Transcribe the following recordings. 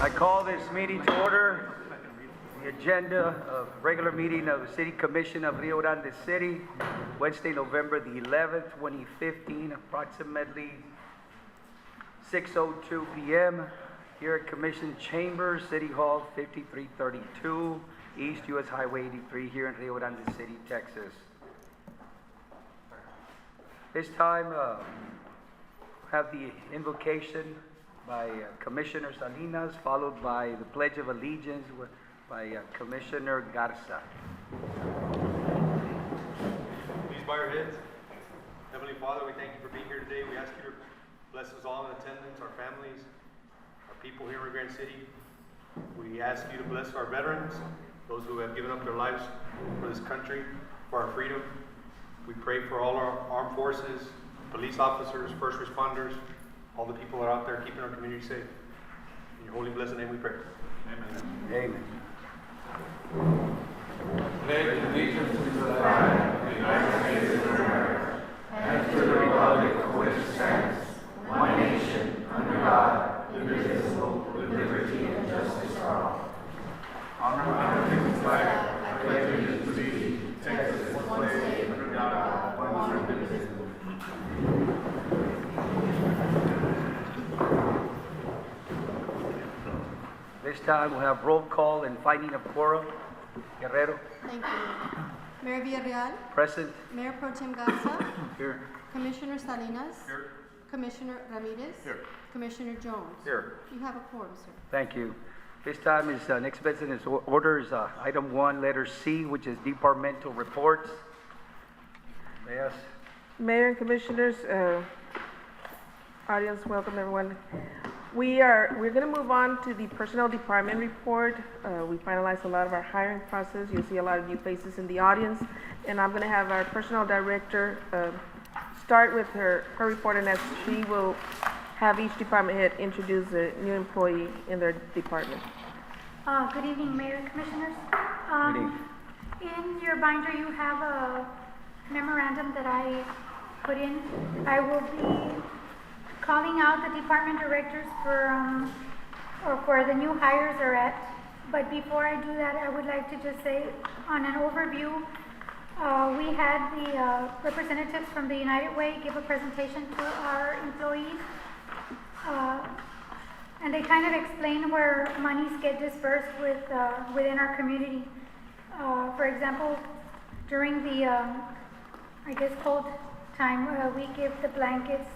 I call this meeting to order. The agenda of regular meeting of the City Commission of Rio Grande City, Wednesday, November the 11th, 2015, approximately 6:02 p.m. here at Commission Chambers, City Hall, 5332 East US Highway 83 here in Rio Grande City, Texas. This time, have the invocation by Commissioner Salinas, followed by the Pledge of Allegiance by Commissioner Garza. Please bow your heads. Heavenly Father, we thank you for being here today. We ask you to bless us all in attendance, our families, our people here in Rio Grande City. We ask you to bless our veterans, those who have given up their lives for this country, for our freedom. We pray for all our armed forces, police officers, first responders, all the people that are out there keeping our community safe. In your holy blessed name we pray. Amen. Amen. Pledge allegiance to the flag of the United States of America and to the republic for which it stands, one nation, under God, indivisible, with liberty and justice for all. Honor the flag. I pledge allegiance to thee, Texas, one state, under God, one indivisible. This time we'll have roll call and finding of quorum. Guerrero. Thank you. Mayor Villarreal. Present. Mayor Pro Tem Garza. Here. Commissioner Salinas. Here. Commissioner Ramirez. Here. Commissioner Jones. Here. You have a quorum, sir. Thank you. This time is next business order is item 1, letter C, which is departmental reports. Yes. Mayor and Commissioners, audience, welcome everyone. We're going to move on to the Personnel Department report. We finalized a lot of our hiring process. You'll see a lot of new faces in the audience. And I'm going to have our Personnel Director start with her report, and as she will have each department head introduce a new employee in their department. Good evening, Mayor and Commissioners. Good evening. In your binder, you have a memorandum that I put in. I will be calling out the department directors for the new hires are at. But before I do that, I would like to just say, on an overview, we had the representatives from the United Way give a presentation to our employees. And they kind of explain where monies get dispersed within our community. For example, during the, I guess, cold time, we give the blankets.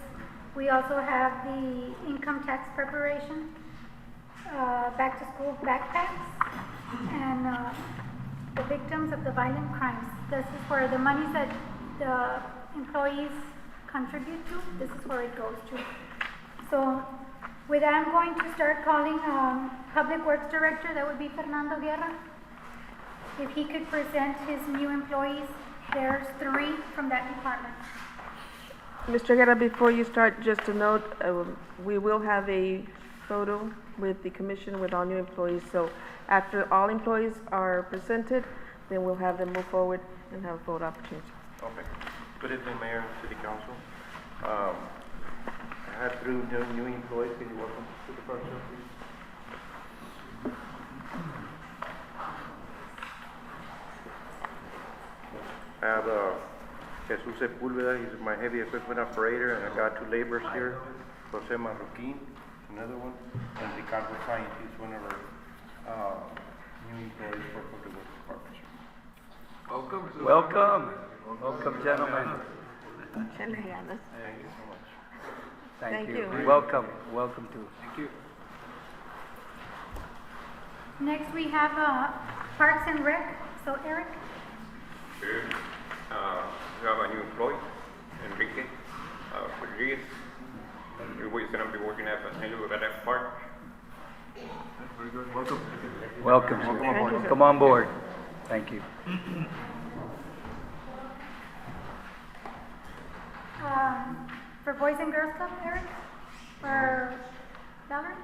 We also have the income tax preparation, back to school backpacks, and the victims of the violent crimes. This is where the monies that the employees contribute to, this is where it goes to. So with that, I'm going to start calling Public Works Director, that would be Fernando Guerra. If he could present his new employees, there's 3 from that department. Mr. Guerra, before you start, just a note, we will have a photo with the commission with all new employees. So after all employees are presented, then we'll have them move forward and have a photo opportunity. Okay. Good evening, Mayor and City Council. I have 3 new employees. Can you welcome to the front, sir, please? I have Jesus Sepulveda, he's my heavy equipment operator, and I got 2 laborers here. Jose Marroquin, another one, and Ricardo Sainz, he's one of our new employees for the Works Department. Welcome. Welcome. Welcome, gentlemen. Thank you so much. Thank you. you. Welcome. Welcome to. Thank you. Next, we have Parks and Rec. So Eric. Here, we have a new employee, Enrique Rodriguez. He's going to be working at the St. Louis Park. Very good. Welcome. Welcome, sir. Come on board. Thank you. For Boys and Girls Club, Eric? Or Valerie?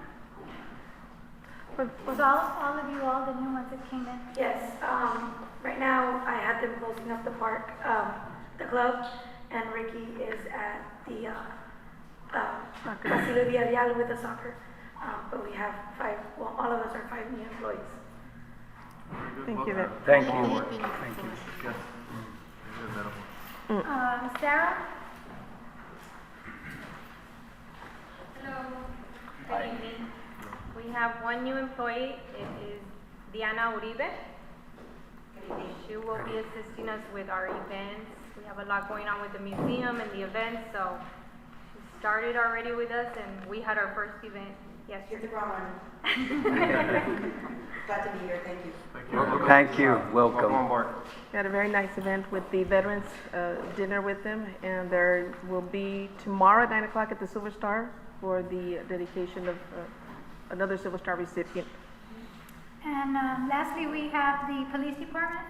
Was all of you all the new ones that came in? Yes, right now I had them closing up the park, the club, and Ricky is at the Basilio Villarreal with the soccer. But we have five, well, all of us are 5 new employees. Thank you. Thank Let you. me finish the floor. Sarah? Hello, good evening. We have one new employee, it is Diana Uribe. She will be assisting us with our events. We have a lot going on with the museum and the events, so she started already with us and we had our first event yesterday. You're the wrong one. Glad to be here, thank you. Thank you, Welcome on welcome. board. We had a very nice event with the veterans, dinner with them, and there will be tomorrow at 9 o'clock at the Silver Star for the dedication of another Silver Star recipient. And lastly, we have the police department,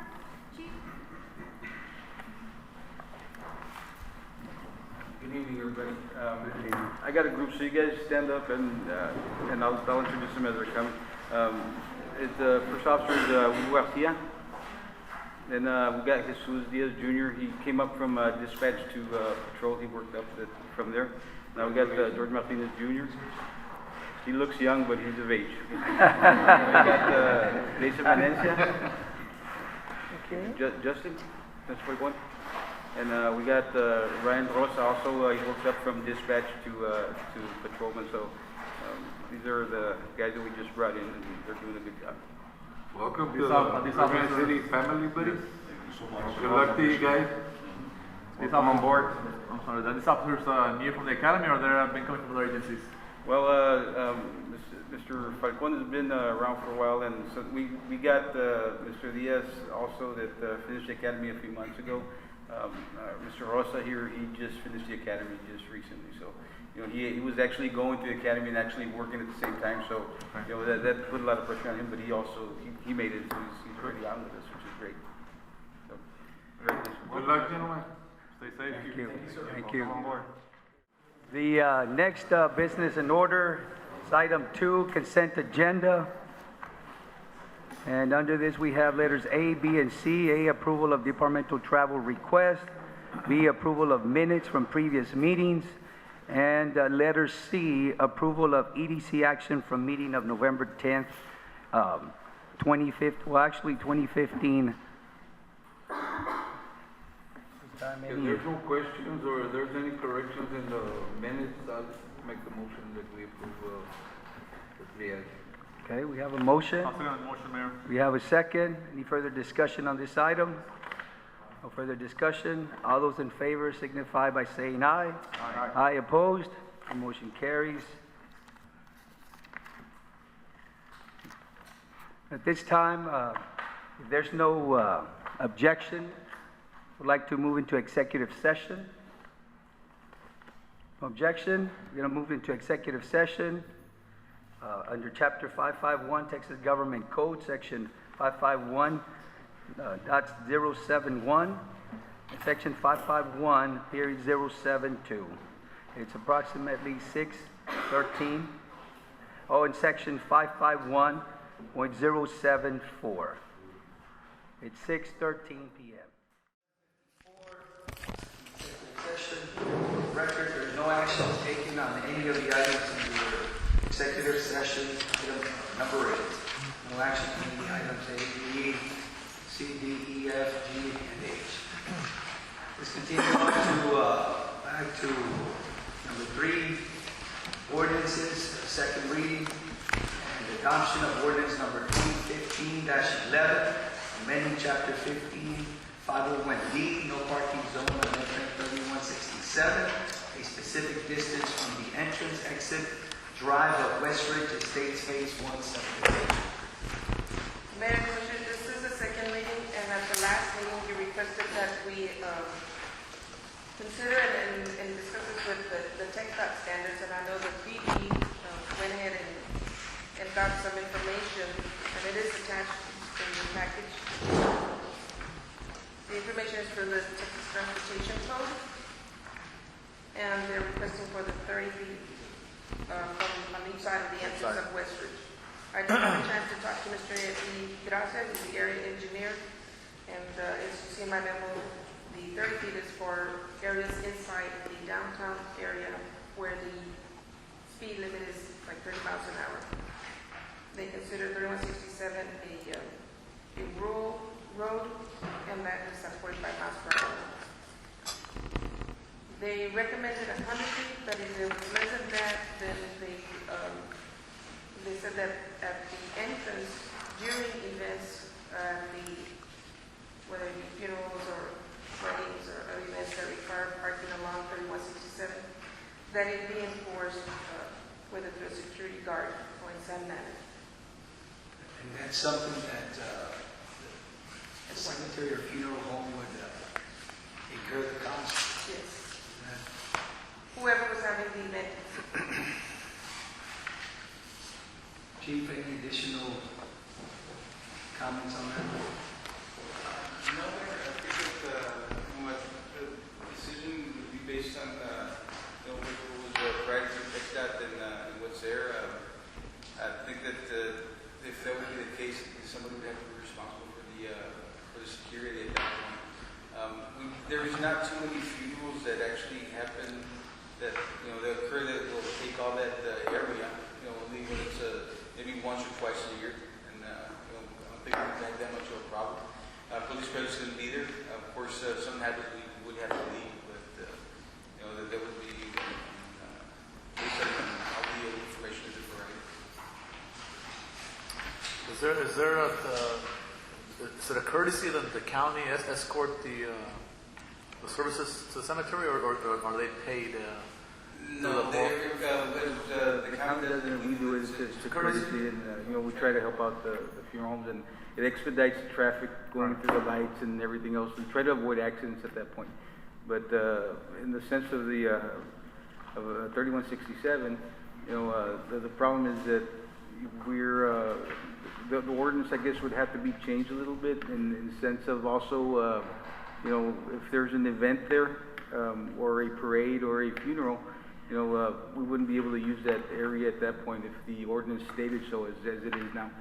chief. Good evening, everybody. I got a group, so you guys stand up and I'll introduce them as they're coming. The first officer is Hugo Garcia. Then we got Jesus Diaz Jr. He came up from dispatch to patrol. He worked up from there. Now we got George Martinez Jr. He looks young, but he's of age. We got Lisa Valencia. Okay. Justin, that's for one. And we got Ryan Rosa also. He works up from dispatch to patrolman. So these are the guys that we just brought in, and they're doing a good job. Welcome to the Rio Grande City family, buddy. Good luck to you guys. Welcome on board. I'm sorry, are these officers new from the academy or they've been coming from other agencies? Well, Mr. Falcon has been around for a while, and so we got Mr. Diaz also that finished the academy a few months ago. Mr. Rosa here, he just finished the academy just recently. So, you know, he was actually going to the academy and actually working at the same time. So, you know, that put a lot of pressure on him, but he also, he made it. So he's already on with us, which is great. So, Good luck, gentlemen. Stay safe. Thank you. Thank you. Welcome on board. The next business in order is item 2, consent agenda. And under this, we have letters A, B, and C. A, approval of departmental travel request. B, approval of minutes from previous meetings. And letter C, approval of EDC action from meeting of November 10th, 2015. If there's no questions or if there's any corrections in the minutes, I'll make the motion that we approve the action. Okay, we have a motion. I'll second the motion, Mayor. We have a second. Any further discussion on this item? No further discussion. All those in favor signify by saying aye. Aye. Aye opposed. The motion carries. At this time, if there's no objection, would like to move into executive session. No objection. We're going to move into executive session under Chapter 551, Texas Government Code, Section 551.071, and Section 551.072. It's approximately 6:13. Oh, and Section 551.074. It's 6:13 p.m. Record, there is no action taken on any of the items in the executive session, item number 8. No action on any items A, B, C, D, E, F, G, and H. Let's continue on to back to number 3, ordinances, second reading, and adoption of ordinance number 2015-11, amending chapter 15, 501D, no parking zone on Interstate 3167, a specific distance from the entrance exit drive of Westridge Estates Phase 1 subdivision. Mayor and Commissioners, this is the second reading, and at the last meeting, you requested that we consider and discuss this with the TxDOT standards, and I know the PD went ahead and got some information, and it is attached in the package. The information is for the Texas Transportation Code, and they're requesting for the 30 feet from on each side of the entrance of Westridge. I did have a chance to talk to Mr. Gracia, who's the area engineer, and as you see in my memo, the 30 feet is for areas inside the downtown area where the speed limit is like 30 miles an hour. They consider 3167 a rural road, and that is at 45 miles per hour. They recommended 100 feet, but if it was less than that, then they said that at the entrance during events, whether it be funerals or weddings or other events that require parking along 3167, that it be enforced whether through a security guard or in some manner. And that's something that a cemetery or funeral home would incur the cost. Yes. Whoever was having the event. Chief, any additional comments on that? No, I think that the decision would be based on what was prior to TechDOT and what's there. I think that if that would be the case, somebody would have to be responsible for the security at that point. There is not too many funerals that actually happen that that occur that will take all that area. Only when it's maybe once or twice a year, and I don't think we've had that much of a problem. Police presence couldn't be there. Of course, some had to leave, would have to leave, but that would be based on all the information is provided. Is it a courtesy that the county escort the services to the cemetery, or are they paid? No, the county doesn't. We do it. It's a courtesy, and we try to help out the funeral homes, and it expedites the traffic going through the lights and everything else. We try to avoid accidents at that point. But in the sense of the of 3167, the problem is that we're the ordinance, I guess, would have to be changed a little bit in the sense of also, if there's an event there or a parade or a funeral, we wouldn't be able to use that area at that point if the ordinance stated so as it is now.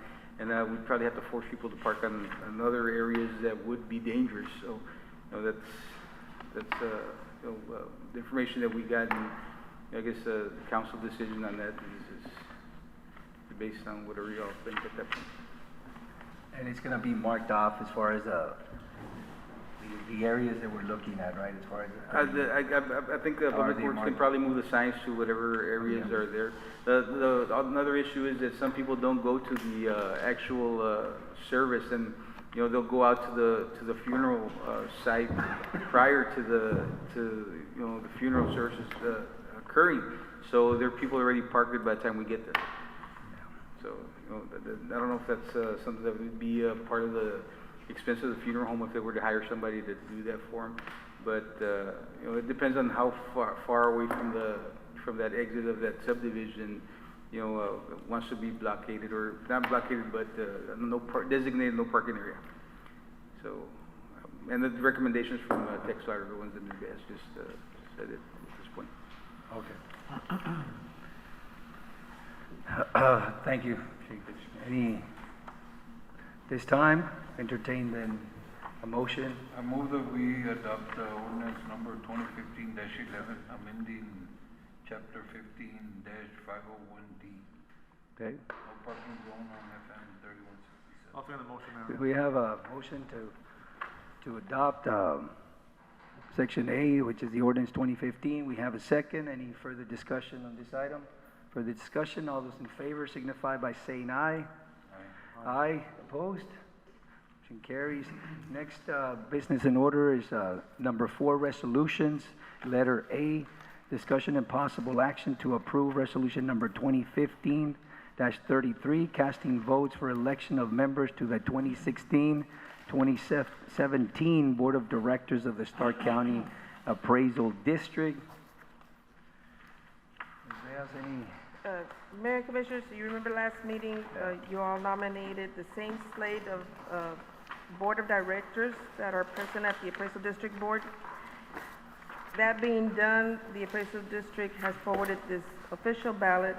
And we'd probably have to force people to park on other areas that would be dangerous. So, that's the information that we got, and I guess the council decision on that is based on whatever y'all think at that point. And it's gonna be marked off as far as the areas that we're looking at, right? As far as I think the public works can probably move the signs to whatever areas are there. Another issue is that some people don't go to the actual service, and they'll go out to the funeral site prior to the funeral services occurring. So there are people already parked there by the time we get there. So I don't know if that's something that would be a part of the expense of the funeral home if they were to hire somebody to do that for them. But it depends on how far away from that exit of that subdivision wants to be blockaded, or not blockaded, but designated no parking area. So, and the recommendations from TechStar are the ones that maybe has just said it at this point. Okay. Thank you, Chief. This time, entertain then a motion. I move that we adopt ordinance number 2015-11, amending chapter 15-501D. Okay. No parking zone on FM 3167. I'll second the motion, Mayor. We have a motion to adopt Section A, which is the ordinance 2015. We have a second. Any further discussion on this item? Further discussion, all those in favor signify by saying aye. Aye. Aye. Opposed? Motion carries. Next business in order is number 4, resolutions. Letter A, discussion and possible action to approve resolution number 2015-33, casting votes for election of members to the 2016-2017 Board of Directors of the Stark County Appraisal District. Mayor and Commissioners, you remember last meeting, you all nominated the same slate of Board of Directors that are present at the Appraisal District Board. That being done, the Appraisal District has forwarded this official ballot.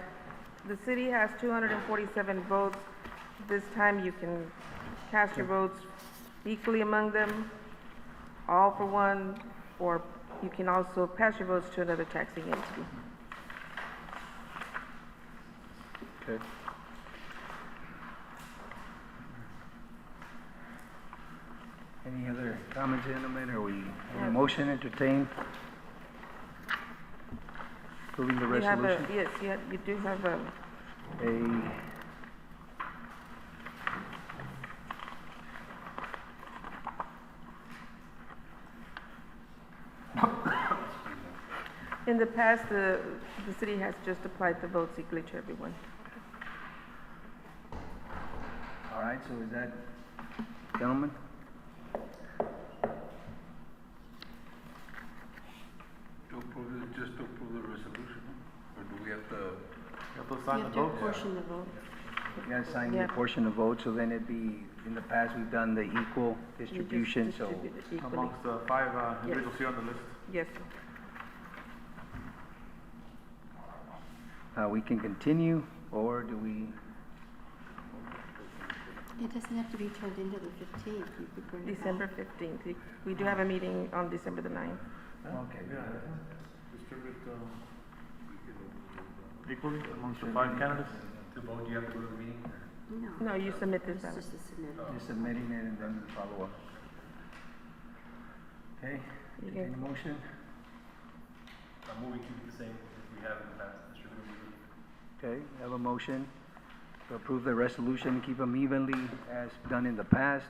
The city has 247 votes. This time you can cast your votes equally among them, all for one, or you can also pass your votes to another taxing entity. Okay. Any other comments, gentlemen? Are we, any motion entertained? Approving the You have a, resolution? yes, you do have a, in the past, the city has just applied the votes equally to everyone. All right, so is that, gentlemen? Just to approve the resolution, or do we have to? You have to You sign the have to vote? apportion the vote. You gotta sign the Yeah. portion of vote, so then it'd be, in the past, we've done the equal You just distribution, so. distribute it equally. Amongst the five individuals here on the list? Yes, sir. We can continue, or do we? It doesn't have to be turned into the 15th. You could bring it December back. 15th. We do have a meeting on December the 9th. Okay. Yeah. Distribute equally amongst the five candidates? To vote, you have to go to the meeting? No, you submit this It's ballot. just a submit. Just submitting it and then follow up. Okay, You entertain a can- motion? I'm moving to keep it the same as we have in the past, distribute equally. Okay, we have a motion to approve the resolution, keep them evenly as done in the past.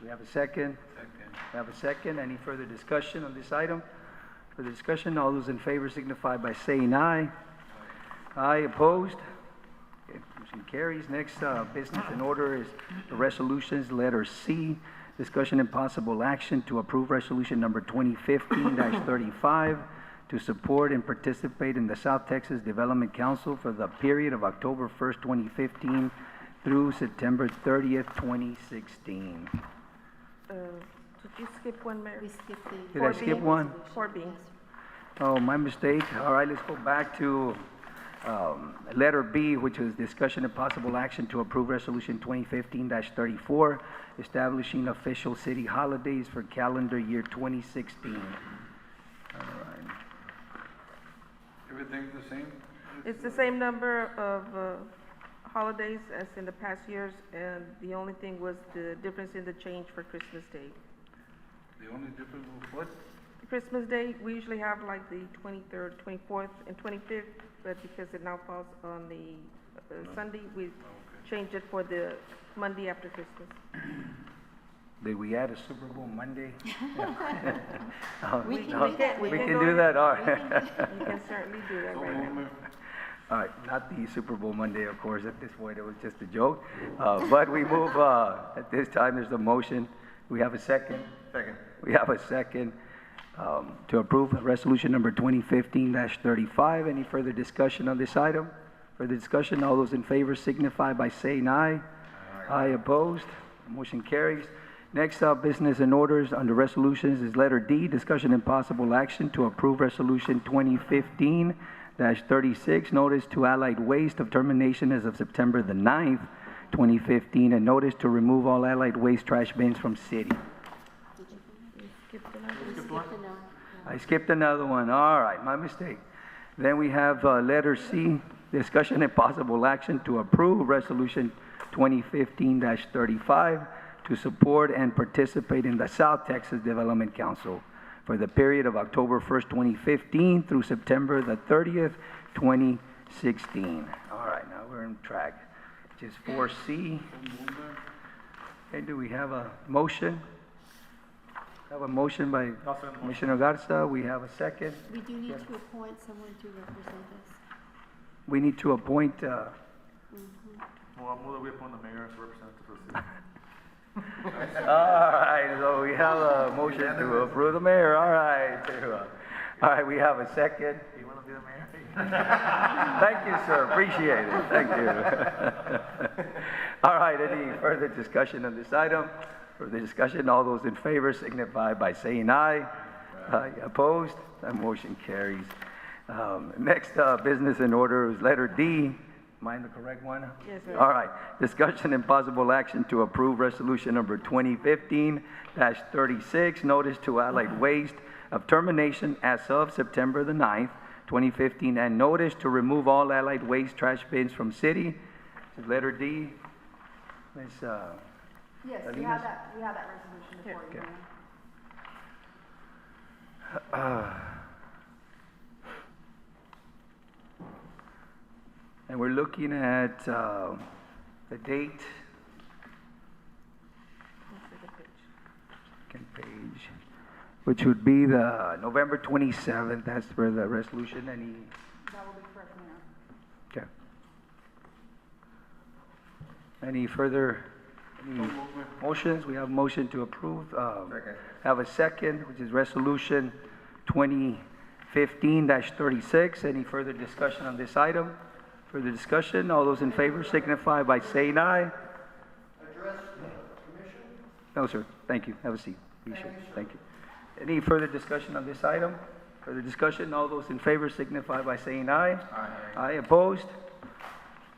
We have a second? Second. We have a second. Any further discussion on this item? For the discussion, all those in favor signify by saying aye. Aye, opposed? Okay, motion carries. Next, business in order is the resolutions, letter C, discussion and possible action to approve resolution number 2015-35 to support and participate in the South Texas Development Council for the period of October 1st, 2015 through September 30th, 2016. Did you skip one, Mayor? We skipped the. Did I skip one? 4B. Yes. Oh, my mistake. All right, let's go back to letter B, which was discussion and possible action to approve resolution 2015-34, establishing official city holidays for calendar year 2016. All right. Everything's the same? It's the same number of holidays as in the past years, and the only thing was the difference in the change for Christmas Day. The only difference was what? Christmas Day, we usually have like the 23rd, 24th, and 25th, but because it now falls on the Sunday, we changed it for the Monday after Christmas. Did we add a Super Bowl Monday? We can No, do that. We can can go do ahead. that, all We right. can do that. You can certainly do that right now. All right, not the Super Bowl Monday, of course, at this point, it was just a joke. But we move, at this time, there's a motion. We have a second? Second. We have a second to approve resolution number 2015-35. Any further discussion on this item? Further discussion, all those in favor signify by saying aye. Aye opposed, motion carries. Next up, business and orders under resolutions is letter D, discussion and possible action to approve resolution 2015-36, notice to Allied Waste of termination as of September the 9th, 2015, and notice to remove all Allied Waste trash bins from city. We skipped the no. I skipped another one. All right, my mistake. Then we have letter C, discussion and possible action to approve resolution 2015-35 to support and participate in the South Texas Development Council for the period of October 1st, 2015 through September the 30th, 2016. All right, now we're on track. Which is 4C. Okay, do we have a motion? Have a motion by Commissioner Garza. We have a second. We do need to appoint someone to represent us. We need to appoint, Well, I'll move that we appoint the mayor as representative of the city. all right, so we have a motion to approve the mayor. All right. All right, we have a second. You want to be the mayor? Thank you, sir. Appreciate it. Thank you. All right, any further discussion on this item? For the discussion, all those in favor signify by saying aye. Aye. Opposed? That motion carries. Next business in order is letter D. Am I in the correct one? Yes, sir. All right. Discussion and possible action to approve resolution number 2015-36, notice to Allied Waste of termination as of September the 9th, 2015, and notice to remove all allied waste trash bins from city. This is letter D. Ms. Yes, Salinas? we have that resolution before you. Okay. Mayor. And we're looking at the date. Second page, which would be the November 27th. That's for the resolution. Any? That will be correct, Mayor. Okay. Any further motions? We have a motion to approve. Have a second, which is resolution 2015-36. Any further discussion on this item? Further discussion? All those in favor signify by saying aye. Address the commission? No, sir. Thank you. Have a seat. Appreciate it. Thank you. Any further discussion on this item? Further discussion? All those in favor signify by saying aye. Aye. Aye. Opposed?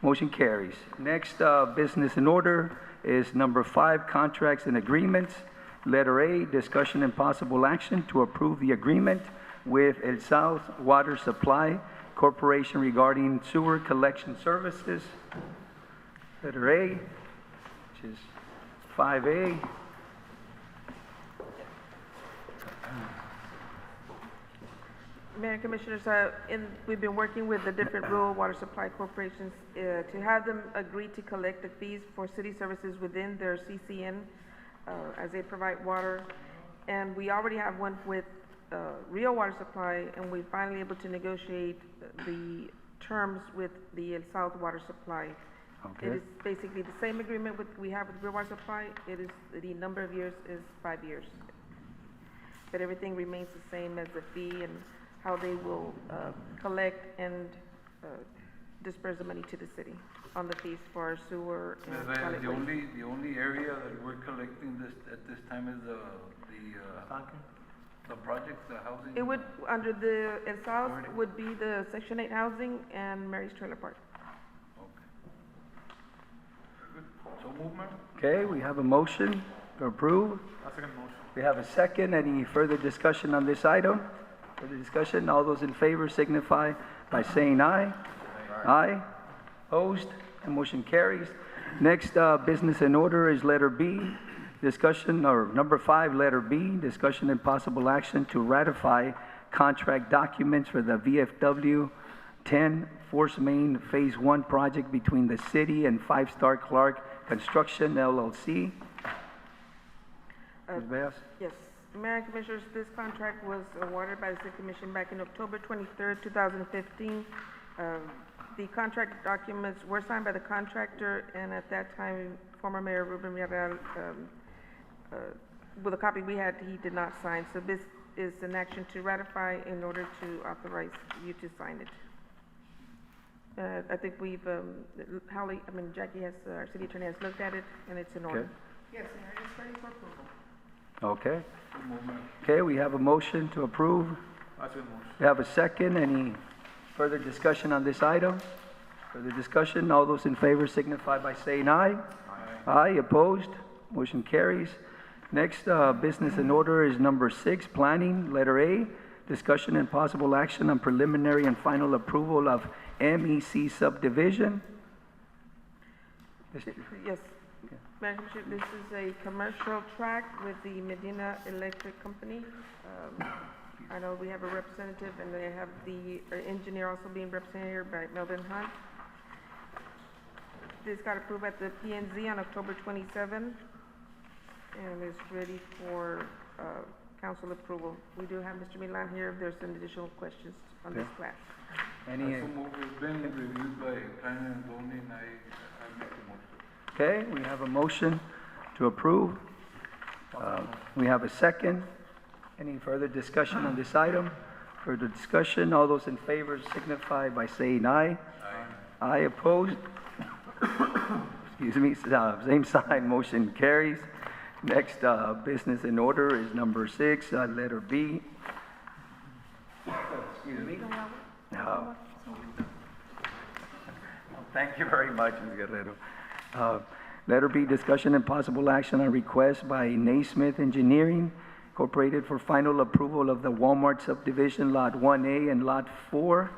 Motion carries. Next business in order is number 5, contracts and agreements. Letter A, discussion and possible action to approve the agreement with El South Water Supply Corporation regarding sewer collection services. Letter A, which is 5A. Mayor and Commissioners, we've been working with the different rural water supply corporations to have them agree to collect the fees for city services within their CCN as they provide water. And we already have one with Rio Water Supply, and we're finally able to negotiate the terms with the El South Water Supply. Okay. It is basically the same agreement we have with Rio Water Supply. It is, the number of years is 5 years. But everything remains the same as the fee and how they will collect and disperse the money to the city on the fees for our sewer and solid waste. The only area that we're collecting this, at this time is the project, the housing? It would, under the El South, would be the Section 8 housing and Mary's Trailer Park. So movement? Okay, we have a motion to approve. Second motion. We have a second. Any further discussion on this item? Further discussion? All those in favor signify by saying aye. Aye. Opposed? And motion carries. Next business in order is letter B. Discussion, or number 5, letter B, discussion and possible action to ratify contract documents for the VFW 10 Force Main Phase 1 project between the city and 5 Star Clark Construction LLC. Ms. Beas? Yes. Mayor and Commissioners, this contract was awarded by the City Commission back in October 23rd, 2015. The contract documents were signed by the contractor, and at that time, former Mayor Ruben Villarreal, with a copy we had, he did not sign. So this is an action to ratify in order to authorize you to sign it. I think we've, Jackie has, our city attorney has looked at it, and it's in order. Yes, Mayor, it's ready for approval. Okay. Okay, we have a motion to approve. We have a second. Any further discussion on this item? Further discussion? All those in favor signify by saying aye. Aye. Opposed? Motion carries. Next business in order is number 6, planning, letter A, discussion and possible action on preliminary and final approval of MEC subdivision. Yes. Madam Commissioner, this is a commercial tract with the Medina Electric Company. I know we have a representative, and they have the engineer also being represented here by Melvin Hunt. This got approved at the P&Z on October 27, and is ready for council approval. We do have Mr. Milan here if there's some additional questions on this plat. It's been reviewed by planning and zoning, I make the motion. Okay, we have a motion to approve. We have a second. Any further discussion on this item? Further discussion? All those in favor signify by saying aye. Aye. Opposed? Excuse me, same sign, motion carries. Next business in order is number 6, letter B. Excuse me. No. Thank you very much, Ms. Guerrero. Letter B, discussion and possible action on request by Naismith Engineering Incorporated for final approval of the Walmart subdivision Lot 1A and Lot 4.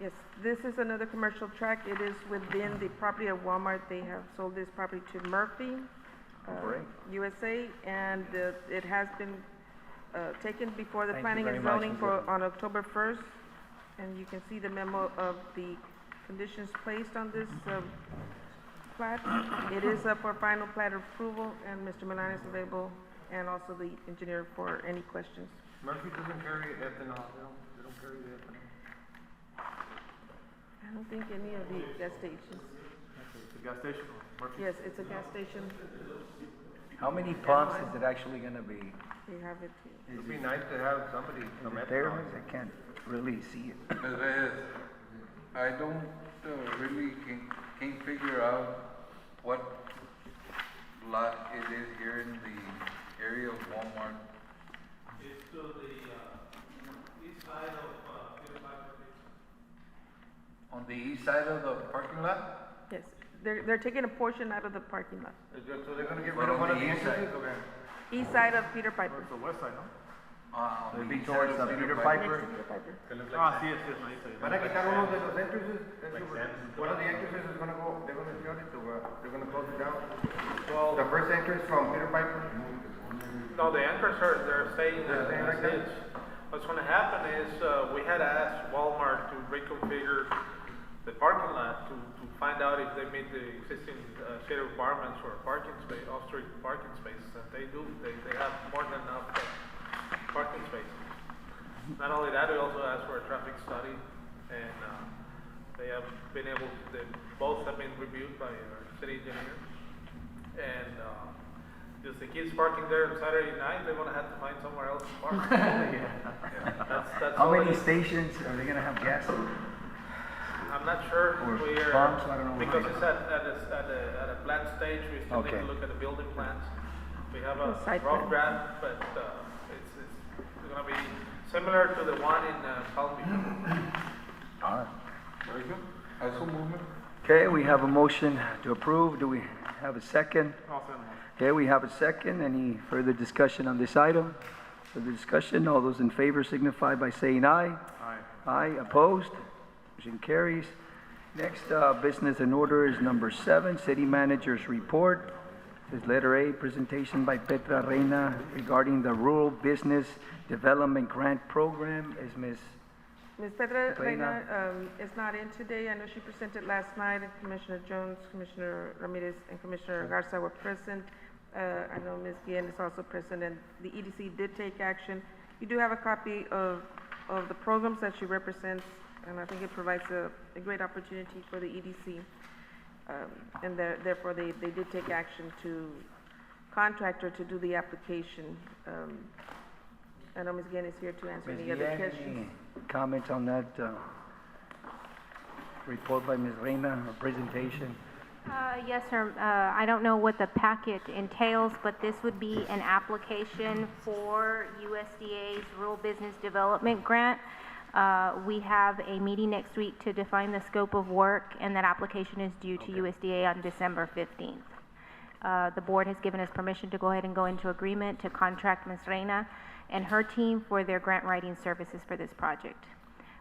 Yes, this is another commercial tract. It is within the property of Walmart. They have sold this property to Murphy, Great. USA, and it has been taken before the Thank you planning very and much, zoning Ms. for, Evans. on October 1st. And you can see the memo of the conditions placed on this plat. It is up for final plat approval, and Mr. Milan is available, and also the engineer for any questions. Murphy doesn't carry ethanol, they don't carry the ethanol. I don't think any of the gas stations. It's a gas station, Murphy. Yes, it's a gas station. How many pumps is it actually gonna be? They have it here. It'd be nice to have somebody from Is it there? ethanol. I can't really see it. I don't really can't figure out what lot it is here in the area of Walmart. It's to the east side of On the east side of the parking lot? Yes, they're taking a portion out of the parking lot. So they're gonna get But rid of on one of the the east side. entrances, okay? East side of Peter Piper. It's the west side, no? On It'd the be east side towards of Peter Next Piper. to Peter Piper. Ah, sí, es ahí está. Van a quitar uno de los entrances, one of the entrances is gonna go, they're gonna shut it, they're gonna close it down. Well, The first entrance from Peter Piper. no, the entrance are, they're staying They're staying right there? as is. What's gonna happen is, we had asked Walmart to reconfigure the parking lot to find out if they meet the existing, city requirements for parking space, off-street parking spaces, and they do, they have more than enough parking spaces. Not only that, we also asked for a traffic study, and, they have been able, both have been reviewed by our city engineer. And, just the kids parking there on Saturday night, they're gonna have to find somewhere else to park. That's How all it many is. stations are they gonna have gas? I'm not sure. Or We are, pumps, I don't know. because it's at a plant stage, we still need Okay. to look at the building plans. We have a Site rough plan. draft, but, it's gonna be similar to the one in, Palm Beach. All right. Very good. I so move it. Okay, we have a motion to approve. Do we have a second? I'll send them. Okay, we have a second. Any further discussion on this item? Further discussion, all those in favor signify by saying aye. Aye. Aye, opposed? Motion carries. Next, business and order is number 7, City Manager's Report. Says letter A, presentation by Petra Reina regarding the Rural Business Development Grant Program. Is Ms. Ms. Petra Reina. Reina is not in today. I know she presented last night, and Commissioner Jones, Commissioner Ramirez, and Commissioner Garza were present. I know Ms. Guillen is also present, and the EDC did take action. You do have a copy of the programs that she represents, and I think it provides a great opportunity for the EDC. And therefore, they did take action to contract her to do the application. I know Ms. Guillen is here to answer Ms. any other Guillen, questions. any comments on that report by Ms. Reina, or presentation? Yes, sir. I don't know what the packet entails, but this would be an application for USDA's Rural Business Development Grant. We have a meeting next week to define the scope of work, and that application is due to USDA on December 15th. The board has given us permission to go ahead and go into agreement to contract Ms. Reina and her team for their grant writing services for this project.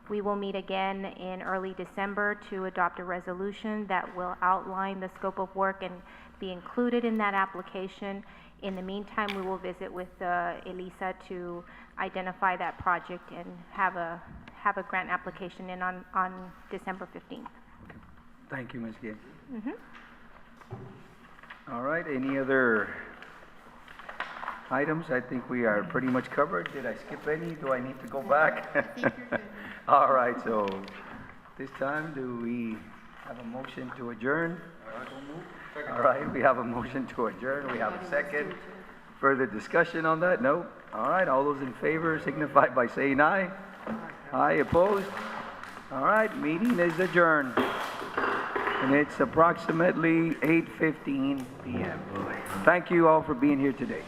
We will meet again in early December to adopt a resolution that will outline the scope of work and be included in that application. In the meantime, we will visit with Elisa to identify that project and have a grant application in on December 15th. Thank you, Ms. Guillen. Mhm. All right, any other items? I think we are pretty much covered. Did I skip any? Do I need to go back? I think you're good. All right, so this time, do we have a motion to adjourn? All right, we have a motion to adjourn. We have a second. Further discussion on that? No? All right, all those in favor signify by saying aye. Aye, opposed? All right, meeting is adjourned. And it's approximately 8:15 p.m. Thank you all for being here today.